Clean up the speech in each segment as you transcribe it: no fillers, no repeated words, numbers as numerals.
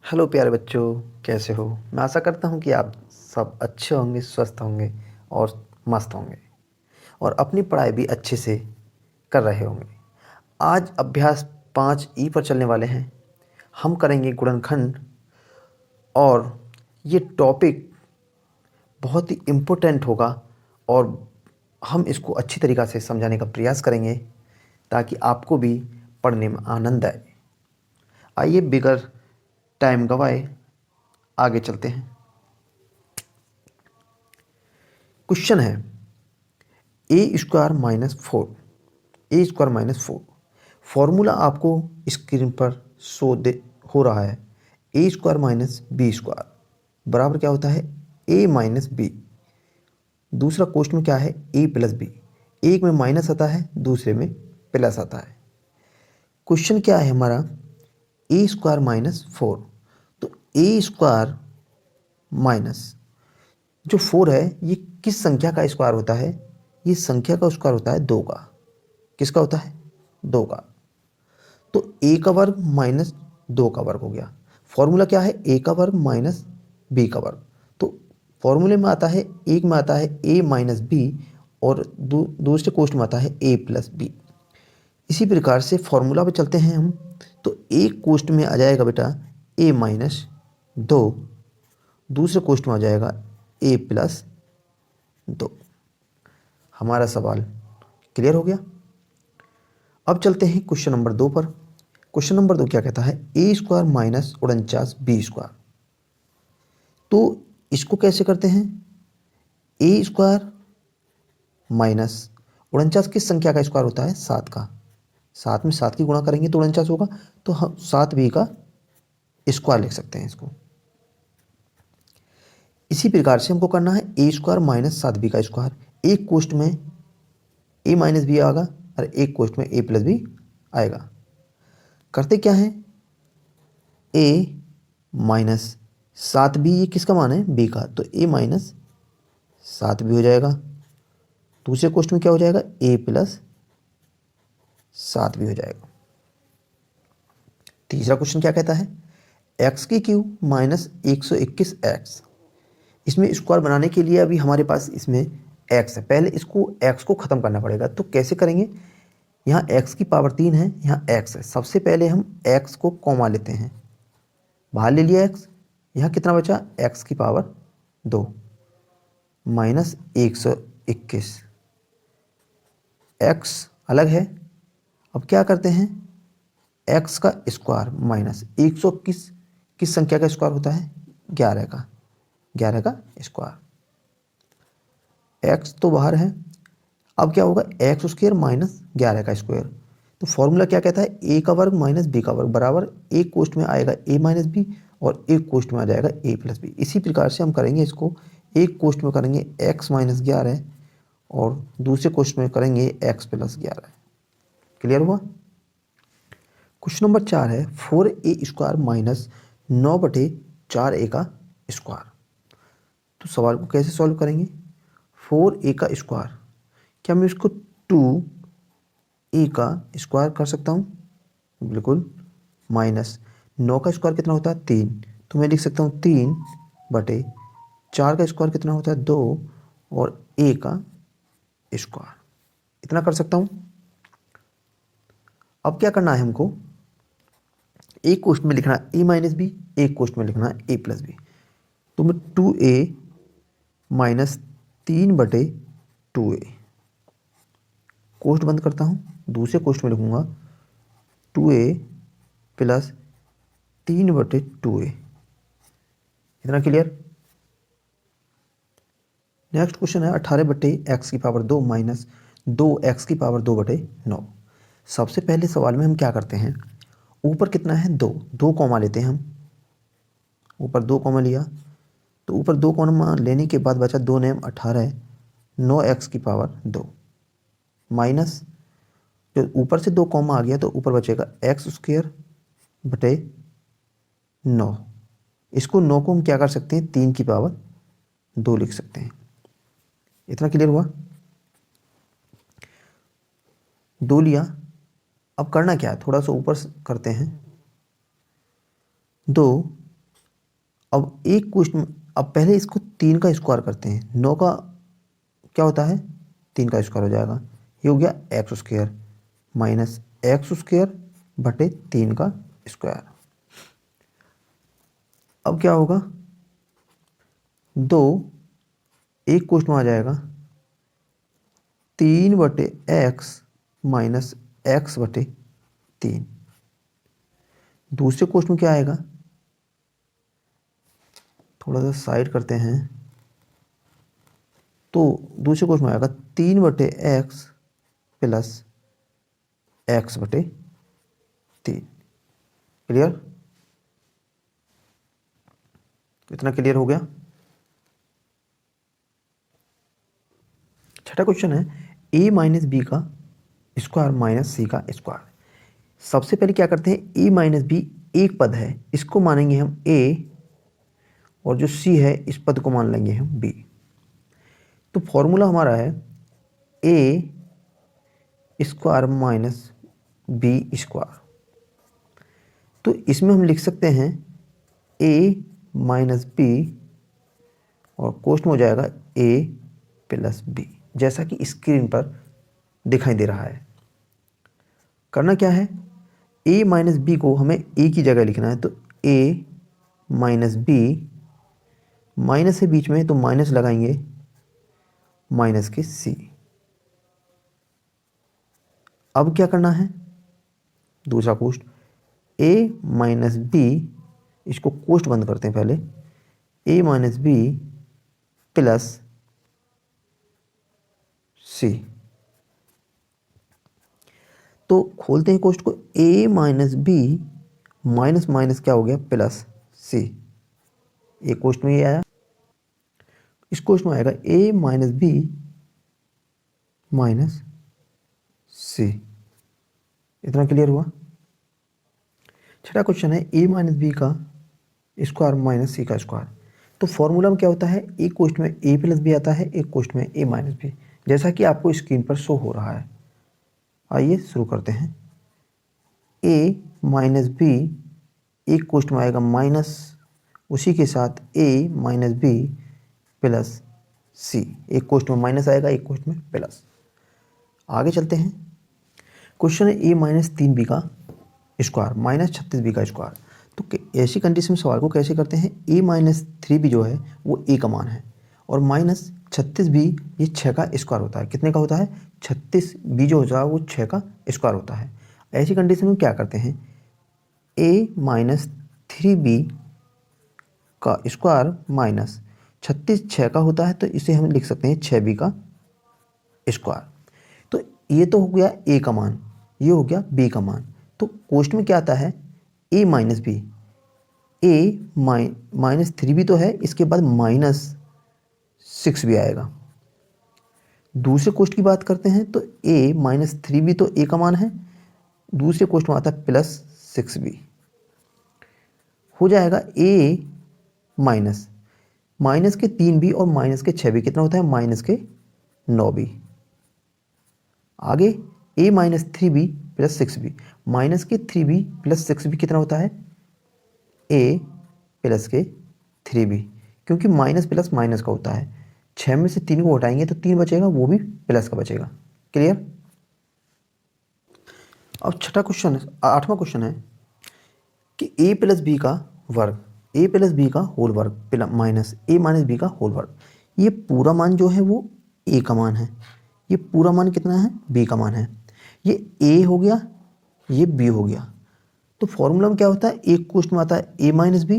Hello प्यारे बच्चों, कैसे हो? मैं आशा करता हूँ कि आप सब अच्छे होंगे, स्वस्थ होंगे और मस्त होंगे और अपनी पढ़ाई भी अच्छे से कर रहे होंगे। आज अभ्यास 5 ई पर चलने वाले हैं। हम करेंगे गुणनखंड और ये टॉपिक बहुत ही इम्पोर्टेंट होगा और हम इसको अच्छी तरीक़ा से समझाने का प्रयास करेंगे ताकि आपको भी पढ़ने में आनंद आए। आइए बिगर टाइम गवाए आगे चलते हैं। क्वेश्चन है a² - 4 फॉर्मूला आपको स्क्रीन पर शो दे हो रहा है। a² - b² बराबर क्या होता है a - b। दूसरा क्वेश्चन में क्या है a+b। एक में माइनस आता है, दूसरे में प्लस आता है। क्वेश्चन क्या है हमारा a² - 4। तो a² माइनस जो 4 है ये किस संख्या का स्क्वायर होता है? ये संख्या का स्क्वायर होता है 2 का। किसका होता है? 2 का। तो a का वर्ग माइनस 2 का वर्ग हो गया। फॉर्मूला क्या है a का वर्ग माइनस b का वर्ग। तो फॉर्मूले में आता है, एक में आता है a - b और दूसरे क्वेश्चन में आता है a+b। इसी प्रकार से फॉर्मूला पे चलते हैं हम। तो एक क्वेश्चन में आ जाएगा बेटा a-2, दूसरे क्वेश्चन में आ जाएगा a+2। हमारा सवाल क्लियर हो गया। अब चलते हैं क्वेश्चन नंबर 2 पर। क्वेश्चन नंबर 2 क्या कहता है a² - 49b²। तो इसको कैसे करते हैं? a² माइनस 49 किस संख्या का स्क्वायर होता है? 7 का। 7 में 7 की गुणा करेंगे तो 49 होगा। तो हम 7b का स्क्वायर लिख सकते हैं इसको। इसी प्रकार से हमको करना है a² - 7b का स्क्वायर। एक क्वेश्चन में a - b आएगा और एक क्वेश्चन में a+b आएगा। करते क्या है a-7b, ये किसका मान है? b का। तो a-7b हो जाएगा। दूसरे क्वेश्चन में क्या हो जाएगा a+7b हो जाएगा। तीसरा क्वेश्चन क्या कहता है x³ - 121x। इसमें स्क्वायर बनाने के लिए अभी हमारे पास इसमें x है। पहले इसको x को ख़त्म करना पड़ेगा। तो कैसे करेंगे? यहाँ x की पावर 3 है, यहाँ x है। सबसे पहले हम x को कॉमा लेते हैं, बाहर ले लिया x। यहाँ कितना बचा x की पावर 2 माइनस 121। x अलग है। अब क्या करते हैं x का स्क्वायर माइनस 121 किस संख्या का स्क्वायर होता है? 11 का। 11 का स्क्वायर। x तो बाहर है। अब क्या होगा x² माइनस 11 का स्क्वायर। तो फॉर्मूला क्या कहता है a का वर्ग माइनस b का वर्ग बराबर एक क्वेश्चन में आएगा a-b और एक क्वेश्चन में आ जाएगा a+b। इसी प्रकार से हम करेंगे इसको। एक क्वेश्चन में करेंगे x - 11 और दूसरे क्वेश्चन में करेंगे x+11। क्लियर हुआ? क्वेश्चन नंबर 4 है 4a² - 9/4a का स्क्वायर। तो सवाल को कैसे सॉल्व करेंगे? 4a का स्क्वायर, क्या मैं इसको 2a का स्क्वायर कर सकता हूँ? बिल्कुल। माइनस 9 का स्क्वायर कितना होता है? 3। तो मैं लिख सकता हूँ 3/4 का स्क्वायर कितना होता है? 2 और a का स्क्वायर इतना कर सकता हूँ। अब क्या करना है हमको? एक क्वेश्चन में लिखना है a - b, एक क्वेश्चन में लिखना है a+b। तो मैं 2a माइनस 3/2a कोष्ट बंद करता हूँ। दूसरे क्वेश्चन में लिखूंगा 2a प्लस 3/2a। इतना क्लियर? नेक्स्ट क्वेश्चन है 18/x² माइनस 2x² 2/9। सबसे पहले सवाल में हम क्या करते हैं, ऊपर कितना है 2, 2 कॉमा लेते हैं हम। ऊपर 2 कॉमा लिया तो ऊपर 2 कॉमा लेने के बाद बचा 2 नेम 18 9x² 2 माइनस जो ऊपर से 2 कॉमा आ गया तो ऊपर बचेगा x² 9। इसको 9 को हम क्या कर सकते हैं 3/2 लिख सकते हैं। इतना क्लियर हुआ? 2 लिया। अब करना क्या है, थोड़ा सा ऊपर करते हैं। 2 अब एक क्वेश्चन, अब पहले इसको 3 का स्क्वायर करते हैं। 9 का क्या होता है, 3 का स्क्वायर हो जाएगा, ये हो गया x square minus x square बटे 3 का स्क्वायर। अब क्या होगा, 2 एक क्वेश्चन में आ जाएगा 3 बटे एक्स माइनस एक्स बटे 3। दूसरे क्वेश्चन में क्या आएगा, थोड़ा सा साइड करते हैं, तो दूसरे क्वेश्चन में आएगा 3 बटे एक्स प्लस एक्स बटे 3। क्लियर, इतना क्लियर हो गया। छठा क्वेश्चन है a माइनस बी का स्क्वायर माइनस सी का स्क्वायर। सबसे पहले क्या करते हैं, a माइनस बी एक पद है, इसको मानेंगे हम a, और जो c है इस पद को मान लेंगे हम b। तो फॉर्मूला हमारा है a square minus b square. तो इसमें हम लिख सकते हैं a माइनस बी और कोष्ट में हो जाएगा a प्लस बी, जैसा कि स्क्रीन पर दिखाई दे रहा है। करना क्या है, a माइनस बी को हमें a की जगह लिखना है, तो a माइनस बी, माइनस है बीच में तो माइनस लगाएंगे माइनस के c। अब क्या करना है, दूसरा कोष्ट a माइनस बी, इसको कोष्ट बंद करते हैं पहले, a minus b plus c। तो खोलते हैं कोष्ट को, a minus b minus minus क्या हो गया प्लस c। एक कोष्ट में ये आया, इस कोष्ट में आएगा a minus b minus c। इतना क्लियर हुआ। छठा क्वेश्चन है a माइनस बी का स्क्वायर माइनस सी का स्क्वायर। तो फॉर्मूला में क्या होता है, एक क्वेश्चन में a प्लस बी आता है, एक क्वेश्चन में a माइनस बी, जैसा कि आपको स्क्रीन पर शो हो रहा है। आइए शुरू करते हैं। a माइनस बी, एक क्वेश्चन में आएगा माइनस, उसी के साथ a माइनस बी प्लस सी। एक क्वेश्चन में माइनस आएगा, एक क्वेश्चन में प्लस। आगे चलते हैं। क्वेश्चन है a माइनस 3b का स्क्वायर माइनस 36b का स्क्वायर। तो ऐसी कंडीशन में सवाल को कैसे करते हैं, a माइनस 3b जो है वो a का मान है, और माइनस 36b ये 6 का स्क्वायर होता है। कितने का होता है, 36b जो होता है वो 6 का स्क्वायर होता है। ऐसी कंडीशन में क्या करते हैं, a माइनस 3b का स्क्वायर माइनस 36 6 का होता है, तो इसे हम लिख सकते हैं 6b का स्क्वायर। तो ये तो हो गया a का मान, ये हो गया b का मान। तो क्वेश्चन में क्या आता है, a minus b, a minus 3b तो है, इसके बाद माइनस 6b आएगा। दूसरे क्वेश्चन की बात करते हैं, तो a माइनस 3b तो a का मान है, दूसरे क्वेश्चन में आता है प्लस 6b। हो जाएगा a माइनस माइनस के 3b और माइनस के 6b कितना होता है, माइनस के 9b। आगे a minus 3b plus 6b, minus के 3b प्लस 6b कितना होता है, a प्लस के 3b, क्योंकि माइनस प्लस माइनस का होता है। 6 में से 3 को हटाएंगे तो 3 बचेगा, वो भी प्लस का बचेगा। क्लियर। अब छठा क्वेश्चन, 8वां क्वेश्चन है कि a प्लस बी का वर्ग, a प्लस बी का होल वर्ग माइनस a माइनस बी का होल वर्ग। ये पूरा मान जो है वो a का मान है, ये पूरा मान कितना है, b का मान है। ये a हो गया, ये b हो गया। तो फॉर्मूला में क्या होता है, एक क्वेश्चन में आता है a माइनस बी,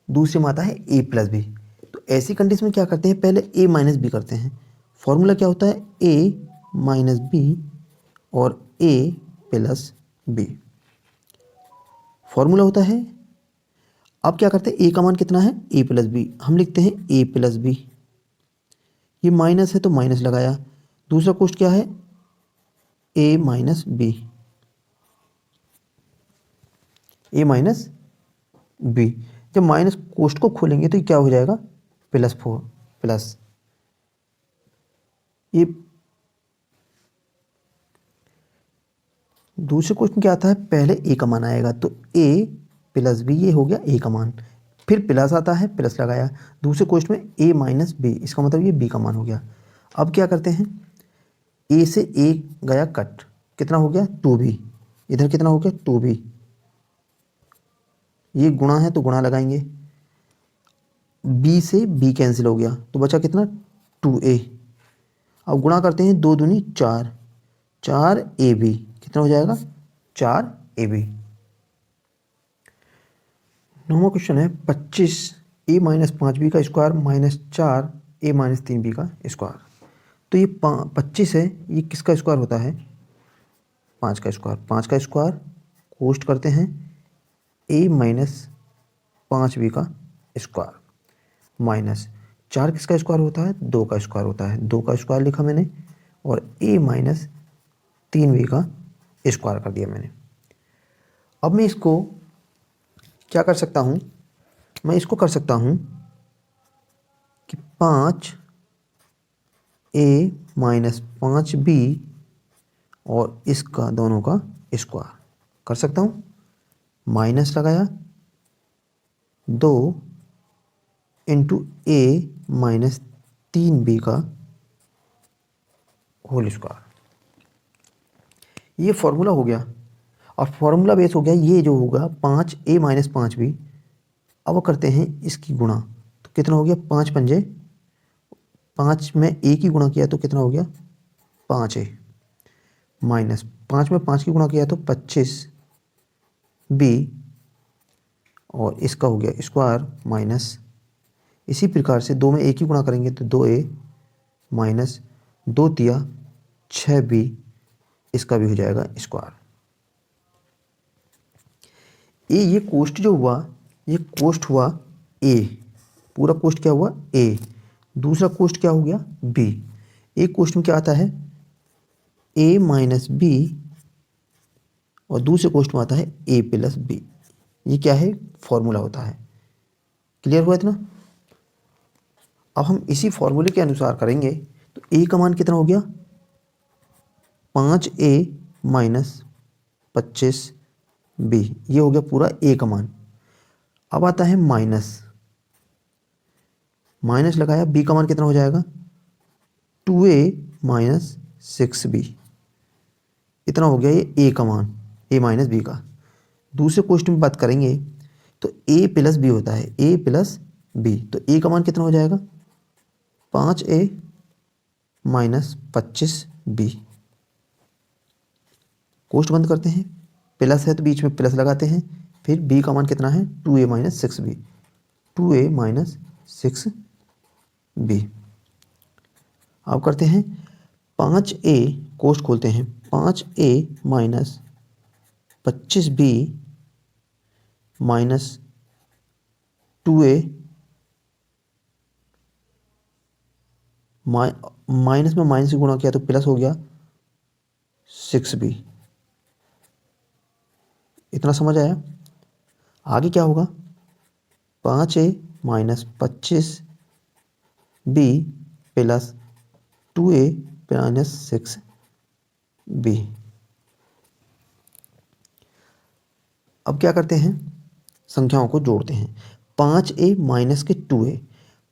दूसरे में आता है a प्लस बी। तो ऐसी कंडीशन में क्या करते हैं, पहले a माइनस बी करते हैं। फॉर्मूला क्या होता है, a माइनस बी और a प्लस बी फॉर्मूला होता है। अब क्या करते हैं, a का मान कितना है, a प्लस बी, हम लिखते हैं a प्लस बी। ये माइनस है तो माइनस लगाया। दूसरा क्वेश्चन क्या है, a minus b, a minus b. जब माइनस कोष्ट को खोलेंगे तो क्या हो जाएगा, प्लस 4 प्लस, ये दूसरे क्वेश्चन क्या आता है, पहले a का मान आएगा, तो a प्लस बी, ये हो गया a का मान, फिर प्लस आता है, प्लस लगाया, दूसरे क्वेश्चन में ए माइनस बी, इसका मतलब ये बी का मान हो गया। अब क्या करते हैं, ए से ए गया कट, कितना हो गया 2b, इधर कितना हो गया 2b, ये गुणा है तो गुणा लगाएंगे, b से b कैंसिल हो गया तो बचा कितना 2a। अब गुणा करते हैं, 2 दूनी 4, 4ab कितना हो जाएगा 4ab। नौवां क्वेश्चन है 25a माइनस 5b का square minus 4a minus 3b का स्क्वायर। तो ये 25 है, ये किसका स्क्वायर होता है 5 का स्क्वायर, 5 का स्क्वायर कोष्ट करते हैं a माइनस 5b का स्क्वायर माइनस 4 किसका स्क्वायर होता है 2 का स्क्वायर होता है, 2 का स्क्वायर लिखा मैंने और a माइनस 3b का स्क्वायर कर दिया मैंने। अब मैं इसको क्या कर सकता हूँ, मैं इसको कर सकता हूँ कि 5a माइनस 5b और इसका दोनों का स्क्वायर कर सकता हूँ, माइनस लगाया 2 इंटू a माइनस 3b का होल स्क्वायर। ये फॉर्मूला हो गया और फॉर्मूला बेस हो गया, ये जो होगा 5a माइनस 5b। अब करते हैं इसकी गुणा, तो कितना हो गया 5 पंजे 5 में a की गुणा किया तो कितना हो गया 5a माइनस 5 में 5 की गुणा किया तो 25b और इसका हो गया स्क्वायर माइनस, इसी प्रकार से 2 में a की गुणा करेंगे तो 2a माइनस 2 तिया 6b, इसका भी हो जाएगा स्क्वायर। ये कोष्ट जो हुआ, ये कोष्ट हुआ a, पूरा कोष्ट क्या हुआ a, दूसरा कोष्ट क्या हो गया b। एक कोष्ट में क्या आता है a माइनस b और दूसरे कोष्ट में आता है a प्लस b। ये क्या है फॉर्मूला होता है, क्लियर हुआ इतना। अब हम इसी फॉर्मूले के अनुसार करेंगे तो a का मान कितना हो गया 5a माइनस 25b, ये हो गया पूरा a का मान। अब आता है माइनस, माइनस लगाया, b का मान कितना हो जाएगा 2a माइनस 6b, इतना हो गया ये a का मान, a माइनस b का। दूसरे क्वेश्चन में बात करेंगे तो a प्लस b होता है, a प्लस b, तो a का मान कितना हो जाएगा 5a माइनस 25b। कोष्ट बंद करते हैं, प्लस है तो बीच में प्लस लगाते हैं, फिर b का मान कितना है 2a minus 6b, 2a minus 6b। अब करते हैं 5a, कोष्ट खोलते हैं, 5a minus 25b minus 2a minus में माइनस से गुणा किया तो प्लस हो गया 6b। इतना समझ आया। आगे क्या होगा 5a minus 25b plus 2a minus 6b। अब क्या करते हैं संख्याओं को जोड़ते हैं, 5a माइनस के 2a,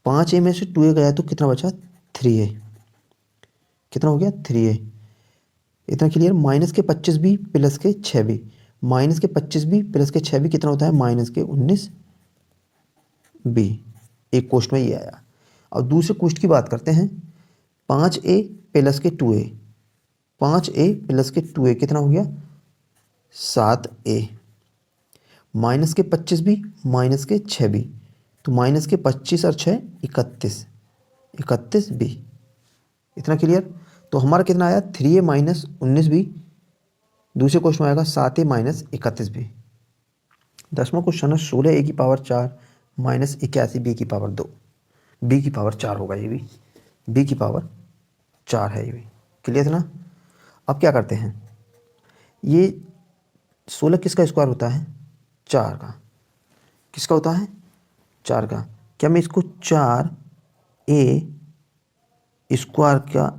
5a में से 2a गया तो कितना बचा 3a, कितना हो गया 3a, इतना क्लियर। माइनस के 25b प्लस के 6b, माइनस के 25b प्लस के 6b कितना होता है माइनस के 19b। एक कोष्ट में ये आया। अब दूसरे कोष्ट की बात करते हैं, 5a प्लस के 2a, 5a प्लस के 2a कितना हो गया 7a, माइनस के 25b माइनस के 6b, तो माइनस के 25 और 6 31b। इतना क्लियर। तो हमारा कितना आया 3a माइनस 19b, दूसरे क्वेश्चन में आएगा 7a माइनस 31b। 10वां क्वेश्चन है 16a की पावर 4 माइनस 81b की पावर 2, b की पावर 4 होगा ये भी, b की पावर 4 है ये भी, क्लियर था ना। अब क्या करते हैं, ये 16 किसका स्क्वायर होता है 4 का, किसका होता है 4 का। क्या मैं इसको 4a स्क्वायर का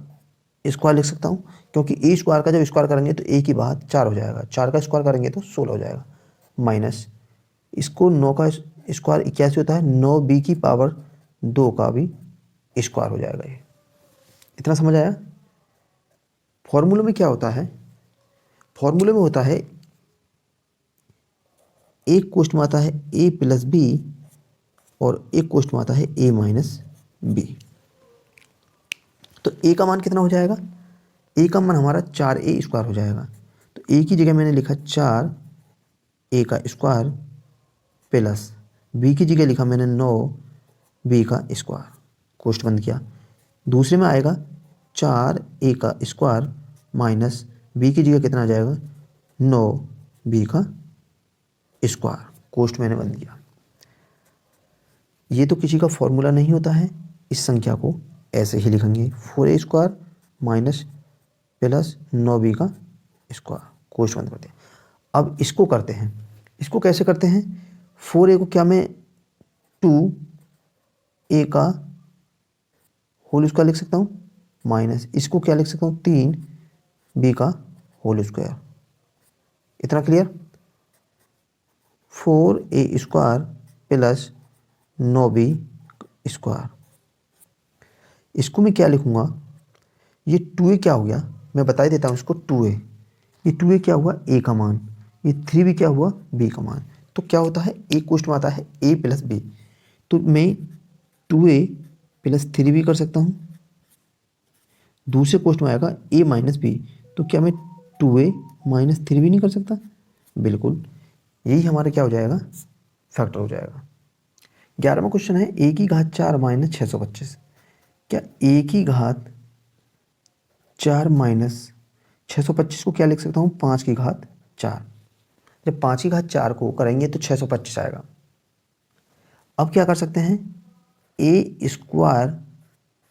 स्क्वायर लिख सकता हूँ, क्योंकि ए स्क्वायर का जब स्क्वायर करेंगे तो ए की बात 4 हो जाएगा, 4 का स्क्वायर करेंगे तो 16 हो जाएगा, माइनस इसको 9 का स्क्वायर 81 होता है, 9b की पावर 2 का भी स्क्वायर हो जाएगा ये। इतना समझ आया। फॉर्मूले में क्या होता है, फॉर्मूले में होता है एक कोष्ट में आता है a प्लस बी और एक कोष्ट में आता है a माइनस बी। तो a का मान कितना हो जाएगा, a का मान हमारा 4a स्क्वायर हो जाएगा। तो a की जगह मैंने लिखा 4a का स्क्वायर प्लस b की जगह लिखा मैंने 9b का स्क्वायर, कोष्ट बंद किया। दूसरे में आएगा 4a का स्क्वायर माइनस b की जगह कितना आ जाएगा 9b का स्क्वायर, कोष्ट मैंने बंद किया। ये तो किसी का फॉर्मूला नहीं होता है, इस संख्या को ऐसे ही लिखेंगे 4a square minus plus 9b का स्क्वायर, कोष्ट बंद करते हैं। अब इसको करते हैं, इसको कैसे करते हैं, 4a को क्या मैं 2a का होल स्क्वायर लिख सकता हूँ माइनस इसको क्या लिख सकता हूँ 3b का होल स्क्वायर। इतना clear. 4a square plus 9b square, इसको मैं क्या लिखूँगा, ये 2a क्या हो गया मैं बता ही देता हूँ इसको 2a, ये 2a क्या हुआ a का मान, ये 3b क्या हुआ b का मान। तो क्या होता है एक कोष्ट में आता है a प्लस b, तो मैं 2a प्लस 3b कर सकता हूँ। दूसरे कोष्ट में आएगा a माइनस बी, तो क्या मैं 2a माइनस 3b नहीं कर सकता, बिल्कुल यही हमारा क्या हो जाएगा फैक्टर हो जाएगा। 11वां क्वेश्चन है a की घात 4 माइनस 625। क्या a की घात 4 माइनस 625 को क्या लिख सकता हूँ 5 की घात 4। जब 5 की घात 4 को करेंगे तो 625 आएगा। अब क्या कर सकते हैं, a स्क्वायर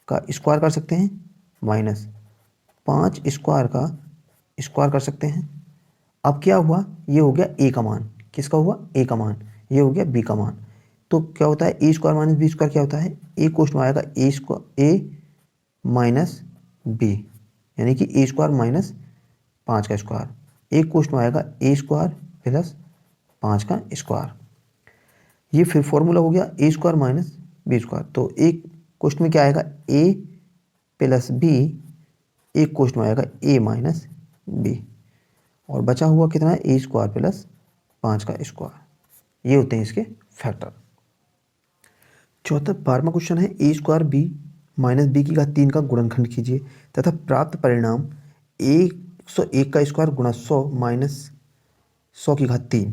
का स्क्वायर कर सकते हैं माइनस 5 स्क्वायर का स्क्वायर कर सकते हैं। अब क्या हुआ, ये हो गया a का मान, किसका हुआ a का मान, ये हो गया b का मान। तो क्या होता है a square minus b square क्या होता है, a कोष्ट में आएगा a square a minus b, यानी कि a स्क्वायर माइनस 5 का स्क्वायर, एक कोष्ट में आएगा a स्क्वायर प्लस 5 का स्क्वायर। ये फिर फॉर्मूला हो गया a square minus b square. तो एक कोष्ट में क्या आएगा a प्लस बी, एक कोष्ट में आएगा a माइनस बी, और बचा हुआ कितना है a स्क्वायर प्लस 5 का स्क्वायर। ये होते हैं इसके फैक्टर। चौथा 12वां क्वेश्चन है a square b minus b की घात 3 का गुणनखंड कीजिए तथा प्राप्त परिणाम 101 का स्क्वायर गुणा 100 माइनस 100 की घात 3।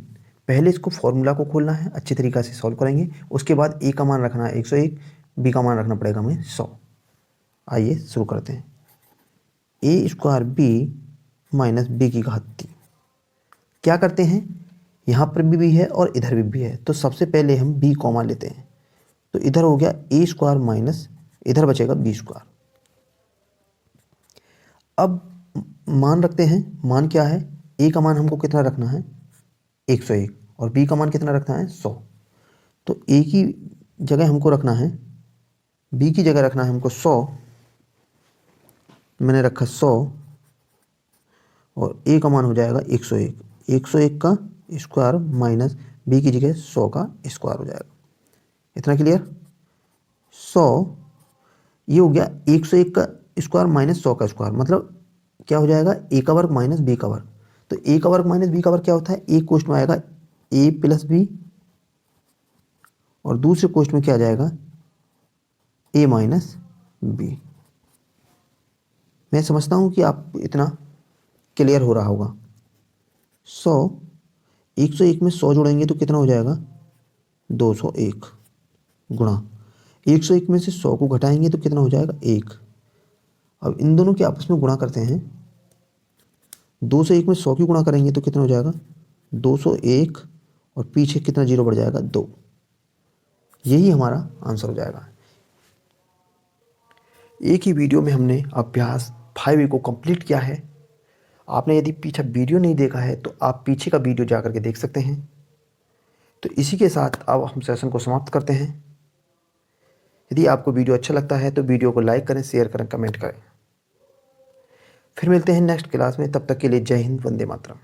पहले इसको फॉर्मूला को खोलना है, अच्छी तरीक़ा से सॉल्व करेंगे, उसके बाद a का मान रखना है 101, b का मान रखना पड़ेगा हमें 100। आइए शुरू करते हैं। a square b minus b की घात 3, क्या करते हैं, यहाँ पर भी है और इधर भी है, तो सबसे पहले हम b कॉमा लेते हैं। तो इधर हो गया a स्क्वायर माइनस इधर बचेगा b स्क्वायर। अब मान रखते हैं, मान क्या है, a का मान हमको कितना रखना है 101 और b का मान कितना रखना है 100। तो a की जगह हमको रखना है, b की जगह रखना है हमको 100, मैंने रखा 100 और a का मान हो जाएगा 101, 101 का स्क्वायर माइनस b की जगह 100 का स्क्वायर हो जाएगा। इतना क्लियर। 100 ये हो गया 101 का स्क्वायर माइनस 100 का स्क्वायर, मतलब क्या हो जाएगा a का वर्ग माइनस b का वर्ग। तो a का वर्ग माइनस b का वर्ग क्या होता है, एक कोष्ट में आएगा a प्लस b और दूसरे कोष्ट में क्या आ जाएगा a माइनस b। मैं समझता हूँ कि आप इतना क्लियर हो रहा होगा। 100 101 में 100 जोड़ेंगे तो कितना हो जाएगा 201 गुणा 101 में से 100 को घटाएंगे तो कितना हो जाएगा 1। अब इन दोनों के आपस में गुणा करते हैं, 201 में 100 की गुणा करेंगे तो कितना हो जाएगा 201 और पीछे कितना जीरो बढ़ जाएगा 2। यही हमारा आंसर हो जाएगा। एक ही वीडियो में हमने अभ्यास 5A को कंप्लीट किया है। आपने यदि पीछे वीडियो नहीं देखा है तो आप पीछे का वीडियो जा करके देख सकते हैं। तो इसी के साथ अब हम सेशन को समाप्त करते हैं। यदि आपको वीडियो अच्छा लगता है तो वीडियो को लाइक करें, शेयर करें, कमेंट करें। फिर मिलते हैं नेक्स्ट क्लास में, तब तक के लिए जय हिंद, वंदे मातरम।